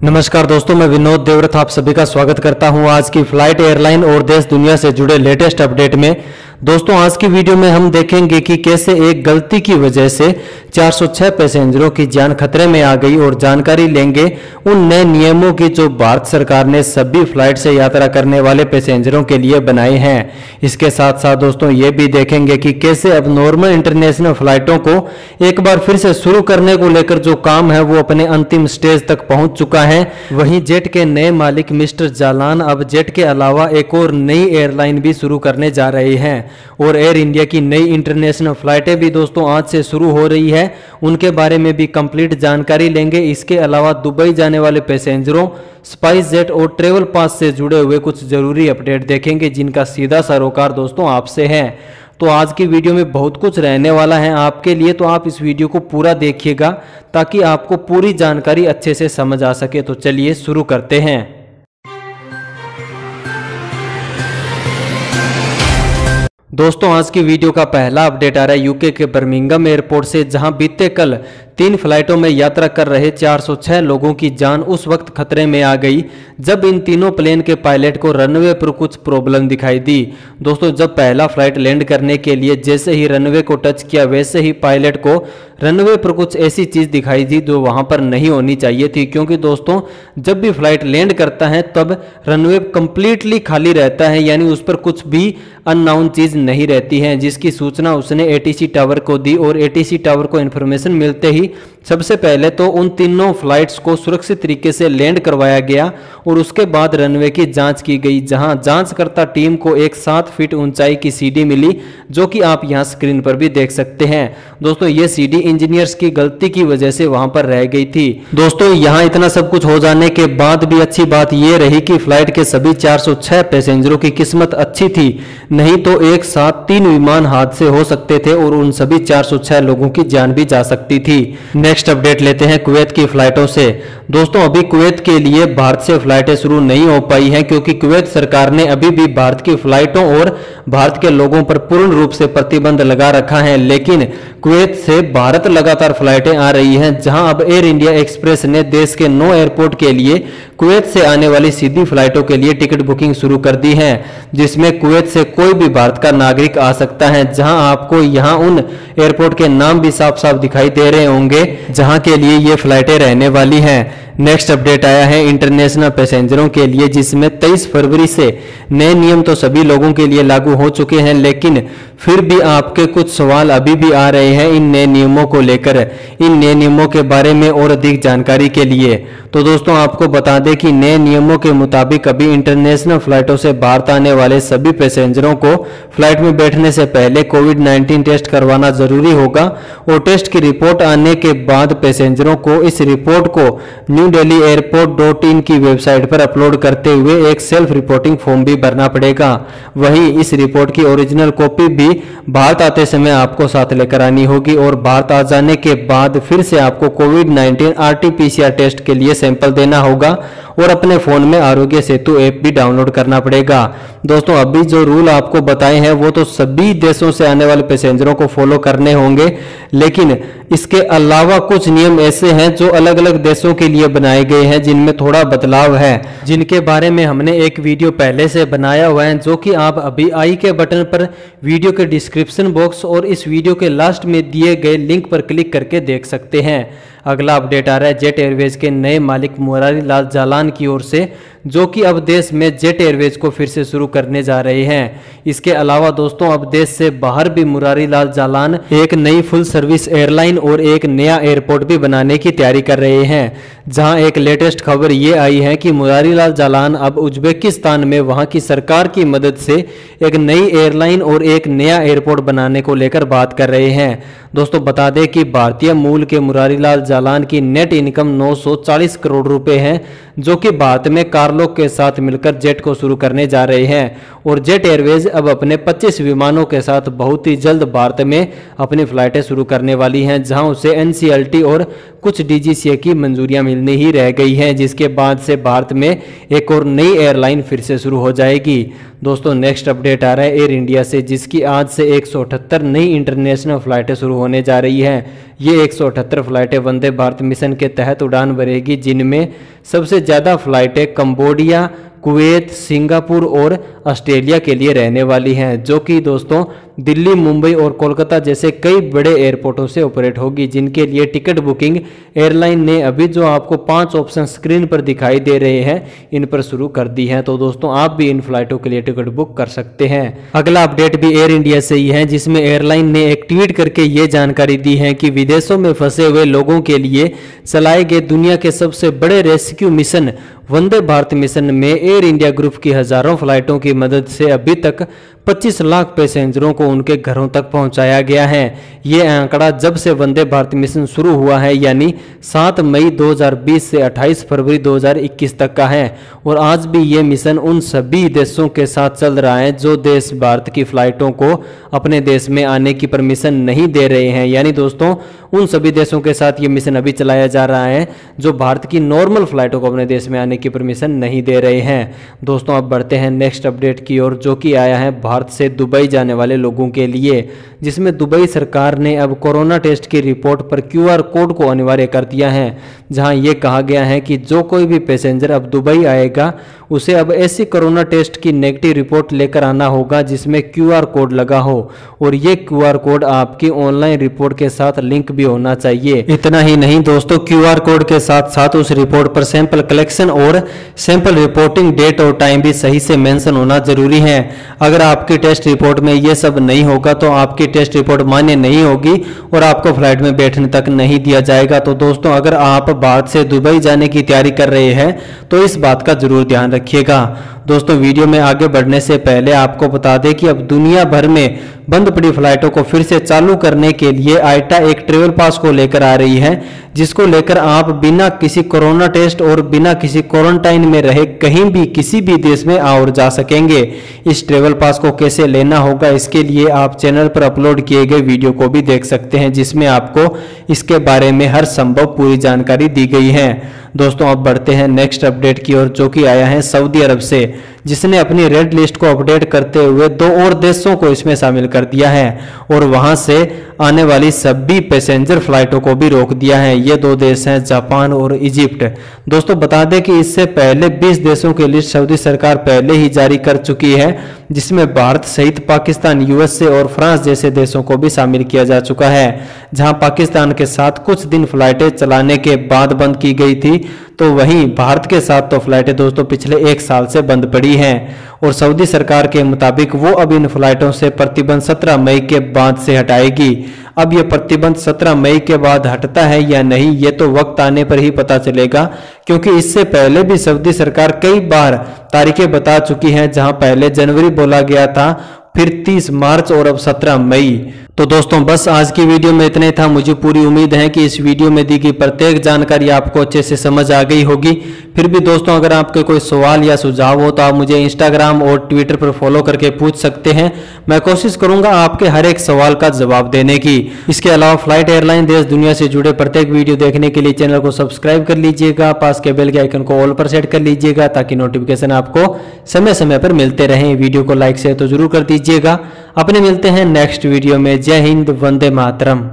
नमस्कार दोस्तों, मैं विनोद देवरथ आप सभी का स्वागत करता हूं आज की फ्लाइट एयरलाइन और देश दुनिया से जुड़े लेटेस्ट अपडेट में। दोस्तों, आज की वीडियो में हम देखेंगे कि कैसे एक गलती की वजह से 406 पैसेंजरों की जान खतरे में आ गई और जानकारी लेंगे उन नए नियमों की जो भारत सरकार ने सभी फ्लाइट से यात्रा करने वाले पैसेंजरों के लिए बनाए हैं। इसके साथ साथ दोस्तों ये भी देखेंगे कि कैसे अब नॉर्मल इंटरनेशनल फ्लाइटों को एक बार फिर से शुरू करने को लेकर जो काम है वो अपने अंतिम स्टेज तक पहुंच चुका है। वहीं जेट के नए मालिक मिस्टर जालान अब जेट के अलावा एक और नई एयरलाइन भी शुरू करने जा रहे हैं और एयर इंडिया की नई इंटरनेशनल फ्लाइटें भी दोस्तों आज से शुरू हो रही है। उनके बारे में भी कंप्लीट जानकारी लेंगे। इसके अलावा दुबई जाने वाले पैसेंजरों, स्पाइस जेट और ट्रेवल पास से जुड़े हुए कुछ जरूरी अपडेट देखेंगे जिनका सीधा सरोकार दोस्तों आपसे है। तो आज की वीडियो में बहुत कुछ रहने वाला है आपके लिए, तो आप इस वीडियो को पूरा देखिएगा ताकि आपको पूरी जानकारी अच्छे से समझ आ सके। तो चलिए शुरू करते हैं। दोस्तों, आज की वीडियो का पहला अपडेट आ रहा है यूके के बर्मिंघम एयरपोर्ट से, जहां बीते कल 3 फ्लाइटों में यात्रा कर रहे 406 लोगों की जान उस वक्त खतरे में आ गई जब इन तीनों प्लेन के पायलट को रनवे पर कुछ प्रॉब्लम दिखाई दी। दोस्तों, जब पहला फ्लाइट लैंड करने के लिए जैसे ही रनवे को टच किया वैसे ही पायलट को रनवे पर कुछ ऐसी चीज दिखाई दी जो वहां पर नहीं होनी चाहिए थी, क्योंकि दोस्तों जब भी फ्लाइट लैंड करता है तब रनवे कंप्लीटली खाली रहता है, यानी उस पर कुछ भी अननोन चीज नहीं रहती है, जिसकी सूचना उसने एटीसी टावर को दी और एटीसी टावर को इन्फॉर्मेशन मिलते ही सबसे पहले तो उन तीनों फ्लाइट्स को सुरक्षित तरीके से लैंड करवाया गया और उसके बाद रनवे की जांच की गई, जहां जांचकर्ता टीम को एक 7 फीट ऊंचाई की सीढ़ी मिली जो कि आप यहां स्क्रीन पर भी देख सकते हैं। दोस्तों, ये सीढ़ी इंजीनियर्स की गलती की वजह से वहां पर रह गई थी। दोस्तों, यहां इतना सब कुछ हो जाने के बाद भी अच्छी बात यह रही कि फ्लाइट के सभी 406 पैसेंजरों की किस्मत अच्छी थी, नहीं तो एक साथ 3 विमान हादसे हो सकते थे और उन सभी 406 लोगों की जान भी जा सकती थी। नेक्स्ट अपडेट लेते हैं कुवैत की फ्लाइटों से। दोस्तों, अभी कुवैत के लिए भारत से फ्लाइटें शुरू नहीं हो पाई हैं क्योंकि कुवैत सरकार ने अभी भी भारत की फ्लाइटों और भारत के लोगों पर पूर्ण रूप से प्रतिबंध लगा रखा है, लेकिन कुवैत से भारत लगातार फ्लाइटें आ रही हैं, जहां अब एयर इंडिया एक्सप्रेस ने देश के 9 एयरपोर्ट के लिए कुवैत से आने वाली सीधी फ्लाइटों के लिए टिकट बुकिंग शुरू कर दी है, जिसमें कुवैत से कोई भी भारत का नागरिक आ सकता है। जहां आपको यहां उन एयरपोर्ट के नाम भी साफ साफ दिखाई दे रहे होंगे जहां के लिए ये फ्लाइटें रहने वाली हैं। नेक्स्ट अपडेट आया है इंटरनेशनल पैसेंजरों के लिए, जिसमें 23 फरवरी से नए नियम तो सभी लोगों के लिए लागू हो चुके हैं, लेकिन फिर भी आपके कुछ सवाल अभी भी आ रहे हैं इन नए नियमों को लेकर। इन नए नियमों के बारे में और अधिक जानकारी के लिए तो दोस्तों आपको बता दें कि नए नियमों के मुताबिक अभी इंटरनेशनल फ्लाइटों से भारत आने वाले सभी पैसेंजरों को फ्लाइट में बैठने से पहले कोविड-19 टेस्ट करवाना जरूरी होगा और टेस्ट की रिपोर्ट आने के बाद पैसेंजरों को इस रिपोर्ट को न्यू दिल्ली एयरपोर्ट.in की वेबसाइट पर अपलोड करते हुए एक सेल्फ रिपोर्टिंग फॉर्म भी भरना पड़ेगा। वहीं इस रिपोर्ट की ओरिजिनल कॉपी भी भारत आते समय आपको साथ लेकर आनी होगी और भारत आ जाने के बाद फिर से आपको कोविड-19 RT-PCR टेस्ट के लिए सैंपल देना होगा और अपने फोन में आरोग्य सेतु ऐप भी डाउनलोड करना पड़ेगा। दोस्तों, अभी जो रूल आपको बताए हैं वो तो सभी देशों से आने वाले पैसेंजरों को फॉलो करने होंगे, लेकिन इसके अलावा कुछ नियम ऐसे हैं जो अलग अलग देशों के लिए बनाए गए हैं जिनमें थोड़ा बदलाव है, जिनके बारे में हमने एक वीडियो पहले से बनाया हुआ है जो कि आप अभी आई के बटन पर वीडियो के डिस्क्रिप्शन बॉक्स और इस वीडियो के लास्ट में दिए गए लिंक पर क्लिक करके देख सकते हैं। अगला अपडेट आ रहा है जेट एयरवेज के नए मालिक मुरारी लाल जालान की ओर से, जो कि अब देश में जेट एयरवेज को फिर से शुरू करने जा रहे हैं। इसके अलावा दोस्तों अब देश से बाहर भी मुरारी लाल जालान एक नई फुल सर्विस एयरलाइन और एक नया एयरपोर्ट भी बनाने की तैयारी कर रहे हैं, जहां एक लेटेस्ट खबर ये आई है कि मुरारी लाल जालान अब उज्बेकिस्तान में वहां की सरकार की मदद से एक नई एयरलाइन और एक नया एयरपोर्ट बनाने को लेकर बात कर रहे हैं। दोस्तों, बता दें कि भारतीय मूल के मुरारी लाल जालान की नेट इनकम 940 करोड़ रुपए है, जो कि भारत में कार्लोग के साथ मिलकर जेट को शुरू करने जा रहे हैं और जेट एयरवेज अब अपने 25 विमानों के साथ बहुत ही जल्द भारत में अपनी फ्लाइटें शुरू करने वाली हैं, जहां उसे NCLT और कुछ DGCA की मंजूरियां मिलनी ही रह गई हैं, जिसके बाद से भारत में एक और नई एयरलाइन फिर से शुरू हो जाएगी। दोस्तों नेक्स्ट अपडेट आ रहा है एयर इंडिया से, जिसकी आज से 178 नई इंटरनेशनल फ्लाइटें शुरू होने जा रही हैं। ये 178 फ्लाइटें वंदे भारत मिशन के तहत उड़ान भरेगी, जिनमें सबसे ज़्यादा फ्लाइटें कंबोडिया, कुवैत, सिंगापुर और ऑस्ट्रेलिया के लिए रहने वाली हैं, जो कि दोस्तों दिल्ली, मुंबई और कोलकाता जैसे कई बड़े एयरपोर्टों से ऑपरेट होगी, जिनके लिए टिकट बुकिंग एयरलाइन ने अभी जो आपको 5 ऑप्शन स्क्रीन पर दिखाई दे रहे हैं इन पर शुरू कर दी हैं। तो दोस्तों आप भी इन फ्लाइटों के लिए टिकट बुक कर सकते हैं। अगला अपडेट भी एयर इंडिया से ही है, जिसमें एयरलाइन ने एक ट्वीट करके ये जानकारी दी है कि विदेशों में फंसे हुए लोगों के लिए चलाए गए दुनिया के सबसे बड़े rescue mission Vande Bharat mission में एयर इंडिया ग्रुप की हजारों फ्लाइटों की मदद से अभी तक 25 लाख पैसेंजरों को उनके घरों तक पहुंचाया गया है। ये आंकड़ा जब से वंदे भारत मिशन शुरू हुआ है, यानी 7 मई 2020 से 28 फरवरी 2021 तक का है। और आज भी ये मिशन उन सभी देशों के साथ चल रहा है जो देश भारत की फ्लाइटों को अपने देश में आने की परमिशन नहीं दे रहे हैं। यानी दोस्तों उन सभी देशों के साथ ये मिशन अभी चलाया जा रहा है जो भारत की नॉर्मल फ्लाइटों को अपने देश में आने की परमिशन नहीं दे रहे हैं। दोस्तों अब बढ़ते हैं नेक्स्ट अपडेट की ओर, जो कि आया है भारत से दुबई जाने वाले लोगों के लिए, जिसमें दुबई सरकार ने अब कोरोना टेस्ट की रिपोर्ट पर QR कोड को अनिवार्य कर दिया है, जहां ये कहा गया है कि जो कोई भी पैसेंजर अब दुबई आएगा उसे अब ऐसी कोरोना टेस्ट की नेगेटिव रिपोर्ट लेकर आना होगा जिसमें QR कोड लगा हो, और ये QR कोड आपकी ऑनलाइन रिपोर्ट के साथ लिंक भी होना चाहिए। इतना ही नहीं दोस्तों, QR कोड के साथ साथ उस रिपोर्ट पर सैंपल कलेक्शन और सैंपल रिपोर्टिंग डेट और टाइम भी सही से मेंशन होना जरूरी है। अगर आपकी टेस्ट रिपोर्ट में ये सब नहीं होगा तो आपकी टेस्ट रिपोर्ट मान्य नहीं होगी और आपको फ्लाइट में बैठने तक नहीं दिया जाएगा। तो दोस्तों अगर आप भारत से दुबई जाने की तैयारी कर रहे हैं तो इस बात का जरूर ध्यान रखिएगा। दोस्तों वीडियो में आगे बढ़ने से पहले आपको बता दें कि अब दुनिया भर में बंद पड़ी फ्लाइटों को फिर से चालू करने के लिए आइटा एक ट्रेवल पास को लेकर आ रही है, जिसको लेकर आप बिना किसी कोरोना टेस्ट और बिना किसी क्वारंटाइन में रहे कहीं भी किसी भी देश में आ और जा सकेंगे। इस ट्रेवल पास को कैसे लेना होगा इसके लिए आप चैनल पर अपलोड किए गए वीडियो को भी देख सकते हैं, जिसमें आपको इसके बारे में हर संभव पूरी जानकारी दी गई है। दोस्तों अब बढ़ते हैं नेक्स्ट अपडेट की ओर, जो कि आया है सऊदी अरब से, जिसने अपनी रेड लिस्ट को अपडेट करते हुए 2 और देशों को इसमें शामिल कर दिया है और वहां से आने वाली सभी पैसेंजर फ्लाइटों को भी रोक दिया है। ये 2 देश हैं जापान और इजिप्ट। दोस्तों बता दें कि इससे पहले 20 देशों की लिस्ट सऊदी सरकार पहले ही जारी कर चुकी है, जिसमें भारत सहित पाकिस्तान, USA और फ्रांस जैसे देशों को भी शामिल किया जा चुका है। जहां पाकिस्तान के साथ कुछ दिन फ्लाइटें चलाने के बाद बंद की गई थी, तो वहीं भारत के साथ तो फ्लाइटें दोस्तों पिछले 1 साल से बंद पड़ी हैं और सऊदी सरकार के मुताबिक वो अब इन फ्लाइटों से प्रतिबंध 17 मई के बाद से हटाएगी। अब ये प्रतिबंध 17 मई के बाद हटता है या नहीं ये तो वक्त आने पर ही पता चलेगा, क्योंकि इससे पहले भी सऊदी सरकार कई बार तारीखें बता चुकी है, जहां पहले जनवरी बोला गया था, फिर 30 मार्च और अब 17 मई। तो दोस्तों बस आज की वीडियो में इतना ही था। मुझे पूरी उम्मीद है कि इस वीडियो में दी गई प्रत्येक जानकारी आपको अच्छे से समझ आ गई होगी। फिर भी दोस्तों अगर आपके कोई सवाल या सुझाव हो तो आप मुझे इंस्टाग्राम और ट्विटर पर फॉलो करके पूछ सकते हैं। मैं कोशिश करूंगा आपके हर एक सवाल का जवाब देने की। इसके अलावा फ्लाइट एयरलाइन देश दुनिया से जुड़े प्रत्येक वीडियो देखने के लिए चैनल को सब्सक्राइब कर लीजिएगा, पास के बेल के आइकन को ऑल पर सेट कर लीजिएगा ताकि नोटिफिकेशन आपको समय समय पर मिलते रहें। वीडियो को लाइक शेयर तो जरूर कर दीजिएगा। अपने मिलते हैं नेक्स्ट वीडियो में। जय हिंद, वंदे मातरम।